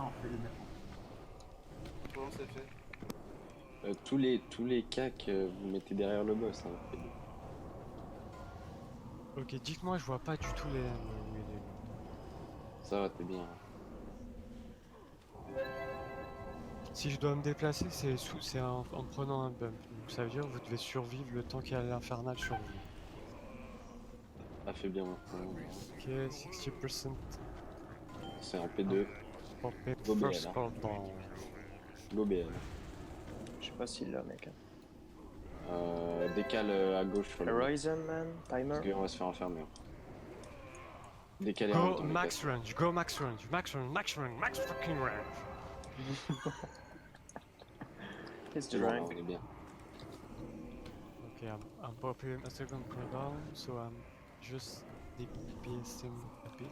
Non, je vais le mettre. Comment c'est fait? Tous les cacs, vous mettez derrière le boss. Hein. Ok, dites-moi, je vois pas du tout les où il est. Ça va, t'es bien. Si je dois me déplacer, c'est en prenant un bump. Donc ça veut dire que vous devez survivre le temps qu'il y a l'infernal sur vous. Ça fait bien maintenant. Ok, 60%. C'est un P2. Pour pay Go BL, first hein. for down. Go BL. Je sais pas s'il l'a, mec. Décale à gauche sur le. Horizon, man, timer. Parce qu'on va se faire enfermer. Décaler en même Go temps, les max range, go max range, max fucking range. It's cacs. the Bon, rank. on est bien. Okay, I'm popping a second cooldown, so I'm just DPSing a bit.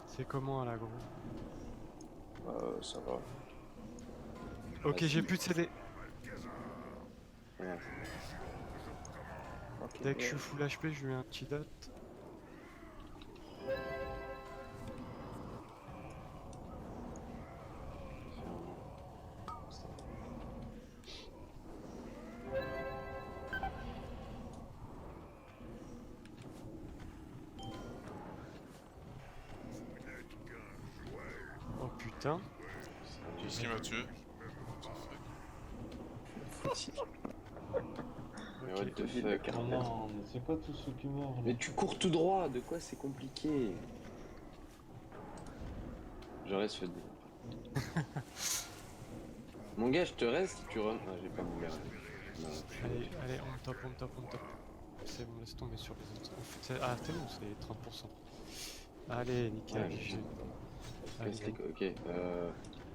C'est comment là, gros? Ça va. Ok, j'ai plus de CD. Voilà. Ok, Dès que je suis full HP, je lui mets un petit dot. Oh putain. Qu'est-ce qui m'a tué? Mais what the Ok. fuck, Oh Arthur. non, mais c'est quoi tout ce qui meurt là? Mais tu cours tout droit, de quoi c'est compliqué? Je reste Fuddy. Mon gars, je te reste si tu run. Ah, j'ai pas mon gars. Non, Allez, allez, on top, on top, on top. C'est bon, laisse tomber sur les autres. Ah, c'est bon, c'est 30%. Allez, nickel. Ouais, Allez, ok,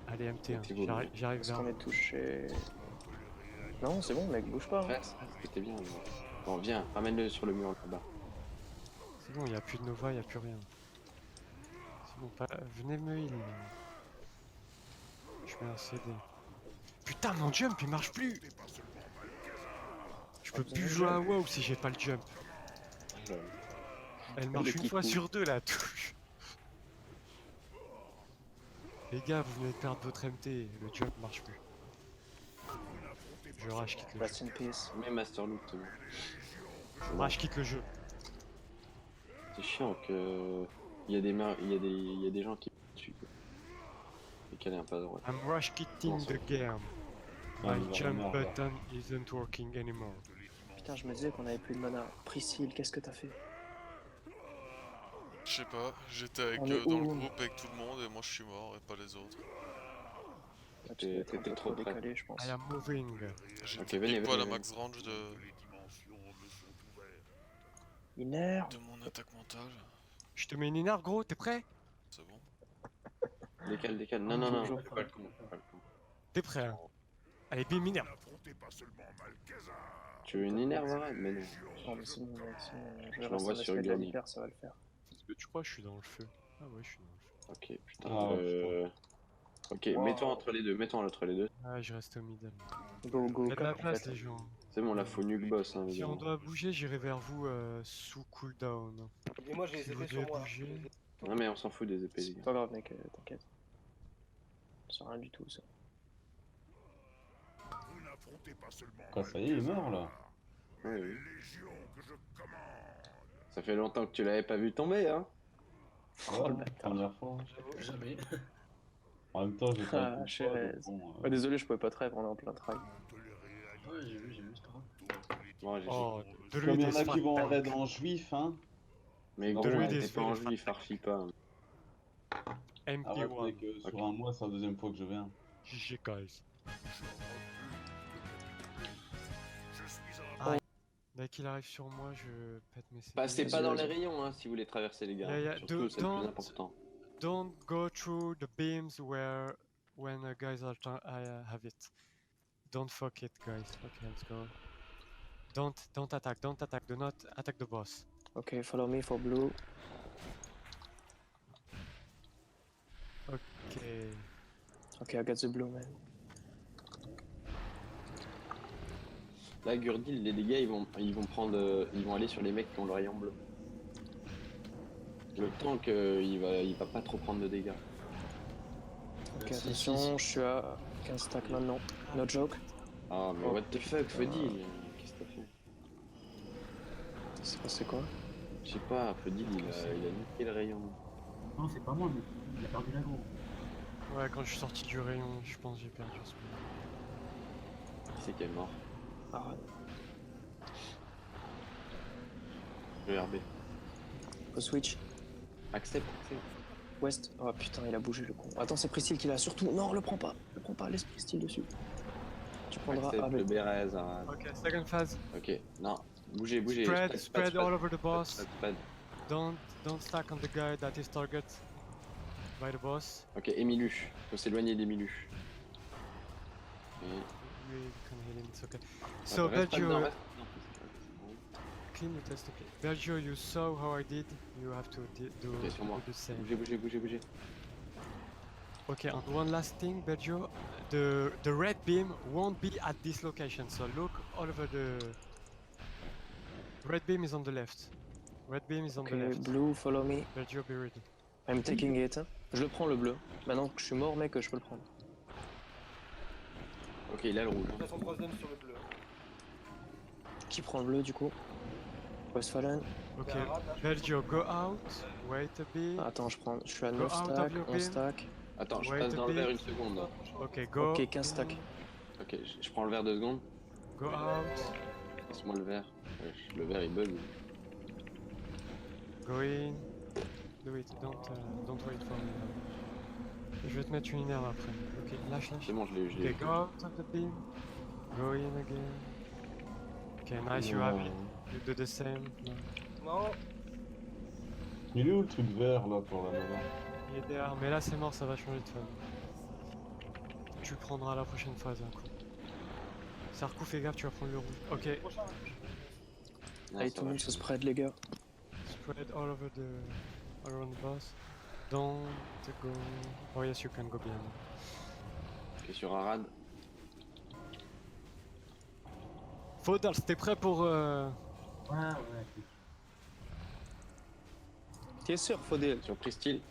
allez, MT1, c'est bon. j'arrive Est-ce vers. qu'on est touché? Non, c'est bon, mec, bouge pas. Hein. reste, c'était bien. Mais... Bon, viens, ramène-le sur le mur là-bas. C'est bon, il n'y a plus de Nova, il n'y a plus rien. C'est bon, venez me heal. Je mets un CD. Putain, mon jump il marche plus! Je peux plus jouer à WoW si j'ai pas le jump. Elle marche une fois sur deux la touche. Les gars, vous venez de perdre votre MT, le jump marche plus. Je rage quitte le Rest jeu. in peace. Mais Master Loot, Rage quitte le jeu. c'est chiant que. Il y a des gens qui me tuent. Et qu'elle est pas droite. I'm rush quitting the game. Ah, My il va jump mort, là. button isn't working anymore. Putain, je me disais qu'on avait plus de mana. Priscille, qu'est-ce que t'as fait? Je sais pas, j'étais avec On est dans le où? groupe avec tout le monde et moi je suis mort et pas les autres. Ah, tu dois être un t'étais peu trop près. décalé, je pense. I am moving. J'étais venez, pile poil à venez. max range Iner. de mon attaque mentale. Je te mets une inard gros, t'es prêt? C'est bon. Décale. Non, non, non. Bonjour. Fais pas le con, fais pas le con. T'es prêt hein? Allez, bim, inard. Tu veux une énerve, arrête? Mais non. Non, mais c'est bon, mec, c'est bon. Je vais l'envoie rester sur sur de la Granny. hyper, ça va le faire. Est-ce que tu crois que je suis dans le feu? Ah ouais, je suis dans le feu. Ok, putain. Ah, Ok, mets-toi entre les deux, Ah, je reste au middle. Go, go, Faites la en place fait. les gens. C'est bon, là, faut nuke boss, hein, les Si gars. on doit bouger, j'irai vers vous sous cooldown. Et moi, j'ai Si les vous épées devez sur moi. bouger. Non, mais on s'en fout des épées, les C'est gars. pas grave, mec, t'inquiète. C'est rien du tout, ça. Quoi, ça y est, il meurt là? Oui, oui. Ça fait longtemps que tu l'avais pas vu tomber, hein? Oh, le Ouais, bâtard. première fois. Jamais. En même temps, j'ai pas Ah, le coup de Chéret. donc bon, Ouais, désolé, je pouvais pas te rêve, on est en plein trail. Ouais, j'ai vu, c'est pas grave. Bon, j'ai Oh, Comme druide il y en is a qui vont en fuck raid tank. en juif, hein. Mais de gros, lui, t'es des pas en spells, juif, archi pas. Arrête, MP1. mec, sur un mois, c'est la deuxième fois que je viens. GG guys. Ah, dès qu'il arrive sur moi, je pète mes CD. Passez pas Vas-y, dans les vas-y. rayons, hein, si vous voulez traverser, les gars. Yeah, Surtout, c'est le don't- plus important. Don't go through the beams when guys are trying have it. Don't fuck it, guys. Okay, let's go. Don't attack. Do not attack the boss. Ok, follow me for blue. Okay. Ok, I got the blue, man. Là, Gurdil, les dégâts, ils vont aller sur les mecs qui ont le rayon bleu. Le tank, il va pas trop prendre de dégâts. Ok, Si, attention, je suis à 15 stacks maintenant. No joke. Ah, mais Oh, what the fuck, Fudil, qu'est-ce que t'as fait? C'est passé quoi? Je sais pas, Fudil, il a niqué le rayon. Non, c'est pas moi, mais il a perdu l'agro. Ouais, quand je suis sorti du rayon, je pense que j'ai perdu ce moment. Qui c'est qui est mort? Ah, Le RB. faut switch. Accepte. West. Oh putain, il a bougé le con. Attends, c'est Priscille qui l'a surtout. Non, le prends pas. Laisse Priscille dessus. Tu prendras. Accepte Ah, le mais... Bérez. Hein. Ok, second phase. Ok, non, bougez. Spread all over the boss. Spread. Don't stack on the guy that is target by the boss. Ok, Emilu. Faut s'éloigner d'Emilu. You can heal him, it's okay. So, So, reste pas dedans, Belgio, reste dedans, c'est bon. clean your test, okay. Belgio, you saw how I did, you have to do Ok, sur moi. the same. Bougez. Okay, and one last thing, Belgio, the red beam won't be at this location, so look all over the... Red beam is on the left. Red beam is on the Ok, left. blue, follow me. Belgio, be ready. I'm taking it. Je le prends le bleu. Maintenant que je suis mort, mec, je peux le prendre. Ok, il a le rouge. Je passe en troisième sur le bleu. Qui prend le bleu du coup? Westphalen. Okay, Belgio, go out, wait a bit. Ah, attends, je suis à Go 9 out of stacks, your 11 beam. stacks. Attends, je Wait passe a dans le bit. vert une seconde. Là. Ok, go. Ok, 15 stacks. Ok, je prends le vert 2 secondes. Go out, Laisse-moi le vert. Wesh, le vert il bug. go in. Do it, don't wait for me. Je vais te mettre une énerve après. Ok, lâche. C'est bon, je l'ai Ok, go out of the beam. Go in again. Ok, nice, you have it. You do the same. No. Non, Il est où le truc vert là pour la nana? Il est derrière, mais là c'est mort, ça va changer de phase. Tu le prendras la prochaine phase un coup. Sarkou, fais gaffe, tu vas prendre le rouge. Ok, Allez, tout le monde se spread, les gars. spread all over all around the boss. Don't go. Oh yes, you can go behind. Ok, sur Arad. Faudal, t'es prêt pour Ouais. T'es sûr, Faudel? Sur Pristil.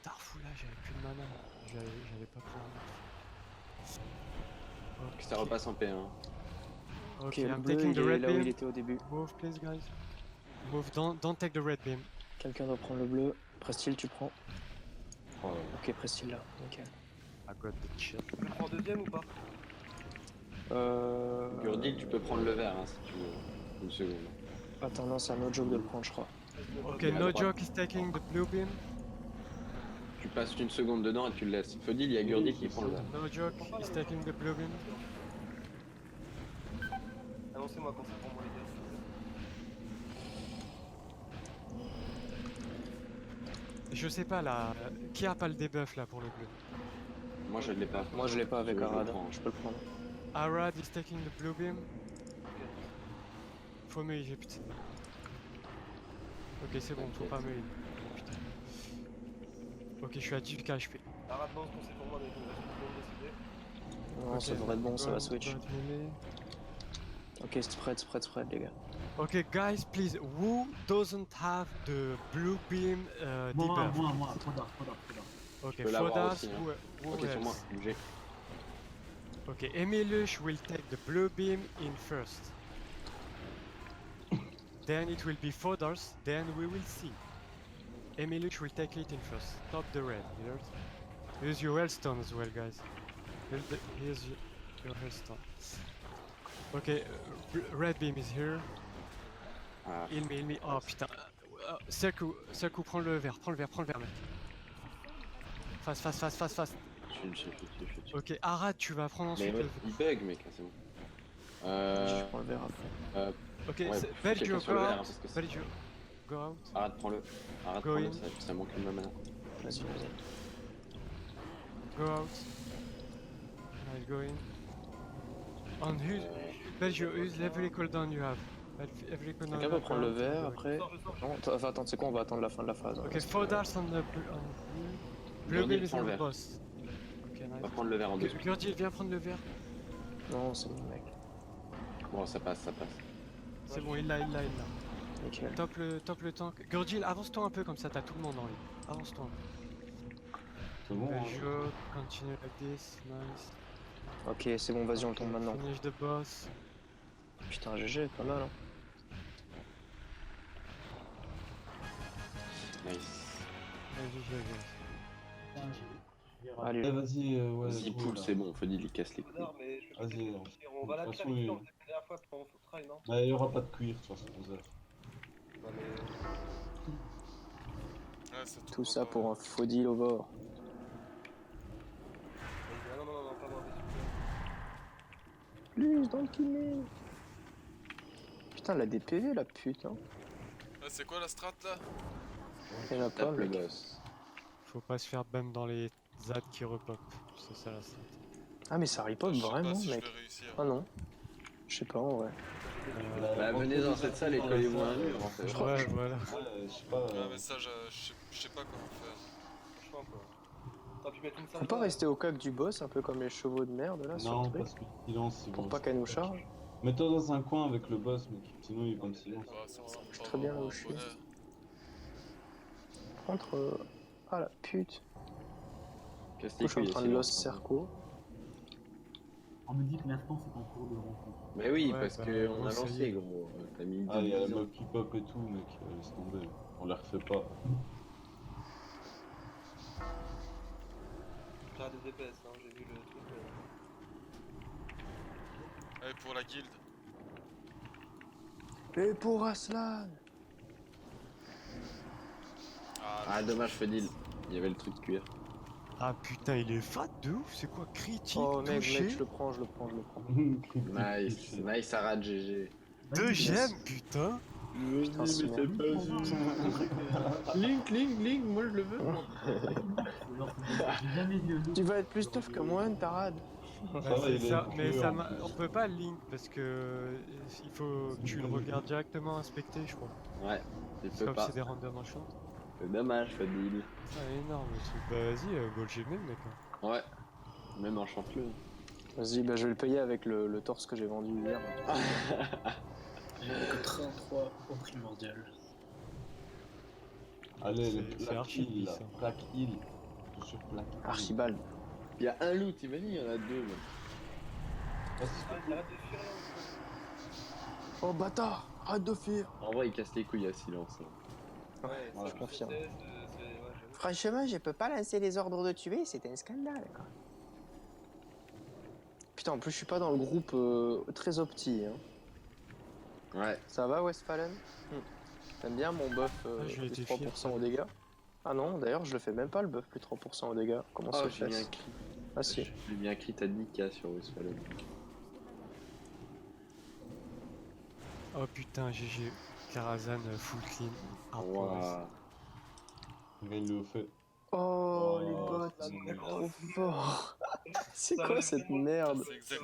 Starfou là, j'avais plus de mana. J'avais pas pouvoir. Que ça repasse en P1. Ok, Ok, le I'm bleu, taking il the est red là où il beam. était au début. Move, please, guys. Move, don't take the red beam. Quelqu'un doit prendre le bleu. Prestil, tu prends. Oh, Ok, Prestil là, nickel. I got the shit. je le prends deuxième ou pas? Gurdil, tu peux prendre le vert hein, si tu veux. Une seconde. Attends, non, c'est un autre joke de le prendre, je crois. Ok, à no droite. joke is taking the blue beam. Tu passes une seconde dedans et tu le laisses. Fodil, il y a Gurdil qui prend le vert. No joke is taking the blue beam. Annoncez-moi quand c'est pour moi les gars. Je sais pas là, qui a pas le debuff là pour le bleu? Moi je l'ai pas. Moi, je l'ai pas avec Je le Arad. prends. Je peux le prendre. Arad is taking the blue beam. Faut me heal, putain. Ok, c'est bon, faut pas me heal. Oh, putain. Ok, je suis à 10 HP. Arrête non, c'est pour moi, mais il reste tout décidé. Non, Ok, ça devrait être bon, ça va switch. go melee. Ok, spread, les gars. Ok, guys, please, who doesn't have the blue beam Moi, debuff? Faudar. Ok, Je peux l'avoir Fodas, aussi, hein. who Ok, sur moi, else? bougez. Ok, Emilius will take the blue beam in first. Then it will be Fodars, then we will see. Emilius will take it in first. Stop the red, you heard? Use your hellstone as well, guys. Here's your hellstone. Ok, red beam is here. Ah, Heal me. Oh putain. Serku, prends le vert, mec. Fast. je suis dessus. Ok, Arad, tu vas prendre Mais ensuite ouais, le... il bug, mec, c'est bon. Je prends le vert après. Ok, ouais, c'est- faut Belgio, quelqu'un sur go le vert, out. parce que c'est- Belgio, go out. Arrête, prends-le. Arrête, Go prends-le, in. ça manque une mana. Vas-y. Go out. Nice, go in. On who... Belgio, whose level cooldown you have? Every cooldown. Quelqu'un peut prendre le vert après. Je sors. Non, attends, c'est quoi? On va attendre la fin de la phase. hein, Ok, parce que- Fodars on the blue. Blue Gurdil, beam is prends on le the vert. boss. Ok, On va nice. prendre le vert en deux. Gurdil, viens prendre le vert. Non, c'est bon, mec. Bon, ça passe. C'est bon, il l'a. Nickel. Top le tank. Gurdil, avance-toi un peu comme ça, t'as tout le monde en ligne. Avance-toi un peu. c'est bon. hein. Belgio, continue like this, nice. Ok, c'est bon, vas-y, on le tombe maintenant. Finish the boss. Putain, GG, pas mal, hein. Nice. Allez, Eh, vas-y, ouais. Vas-y, go, poule, là. c'est bon, Fodil, il casse les couilles. Non, mais je Vas-y, on va la de toute faire façon, ici, il- on l'a fait la dernière fois, puis on faut try, non? Bah, il y aura pas de cuir, de toute façon, vous êtes. Non, mais... Ouais, c'est tout ça pour un faux deal au bord. Ah, non, pas moi, Plus dans le kiné. Putain, elle a des PV, la pute, hein. Ah, c'est quoi la strat là? Elle a pas, Tape le mec. boss. Faut pas se faire bam dans les Zad qui repop, c'est ça la strat. Ah mais ça repop Je sais pas vraiment si je mec. vais réussir. Ah non. Je sais pas en vrai. Bah, venez dans cette salle et collez-vous à un mur en fait. Ouais, voilà. Ouais, je sais pas. Ouais, mais ça, je sais pas comment faire. Franchement, quoi. T'as pu mettre une salle Faut pas là. rester au coq du boss, un peu comme les chevaux de merde là sur Non, le truc, parce que silence, ils pour vont. pas qu'elle nous charge. Mets-toi dans un coin avec le boss, mec. Sinon, ils vont me silence. Bah, ça ressemble Je suis pas très bien vraiment là où à je un suis. bonheur. Contre. Ah la pute. Casse Du coup, les je suis en couilles, train de Yacine. lost Cerco. On me dit que l'instant c'est en cours de rencontre. Mais oui, Ouais, parce bah, qu'on gros, a ça y lancé est. gros. T'as mis Ah, il y a la 10 ans. mob qui pop et tout, mec. Laisse tomber. On les refait pas. T'as des DPS, hein, j'ai vu le truc. Allez, pour la guilde. Et pour Aslan. Ah, dommage, Fedil. Il y avait le truc de cuir. Ah putain, il est fat de ouf, c'est quoi? Critique, Oh mec, touché, mec, je le prends. Nice, nice Arad GG. 2 gemmes, putain. Putain, c'est merde. Link, moi je le veux. J'ai jamais vu un loup. Tu vas être plus tough que moi, Tarad. Ouais, va, c'est il est ça, bleu, mais ça en plus. on peut pas le link parce que il faut que tu le regardes directement inspecté, je crois. Ouais, il C'est peut comme pas. c'est des random enchant. C'est dommage, Fedil. C'est énorme le truc. Bah vas-y, bullshit même mec. Hein. Ouais, même enchante-le. Vas-y, bah je vais le payer avec le torse que j'ai vendu hier. J'ai que 33 au primordial. Allez, les C'est Black archi Hill, là. ça. Black Hill. Je suis sur Black Hill. Archibald. Il y a un loot, t'imagines, il y en a deux. Même. Vas-y, Arrête de fuir là. Oh bâtard, arrête de fuir. En vrai, il casse les couilles à silence. Hein. Ouais, Ouais, ça, je confirme. ouais, j'avoue. Franchement, je peux pas lancer les ordres de tuer, c'est un scandale quoi. Putain, en plus je suis pas dans le groupe très opti. Hein. Ouais. Ça va Westphalen T'aimes bien mon buff je plus l'étais 3% fier, aux dégâts? Ah non, d'ailleurs je le fais même pas le buff plus 3% aux dégâts. Comment Oh, ça j'ai se mis un fait? crit. Ah si. J'ai mis un crit à 10k sur Westphalen. Oh putain, GG. Karazhan full clean. Waouh. il le fait. Oh, les Oh, bots, c'est trop fort. C'est Ça quoi va cette tellement- merde? C'est exactement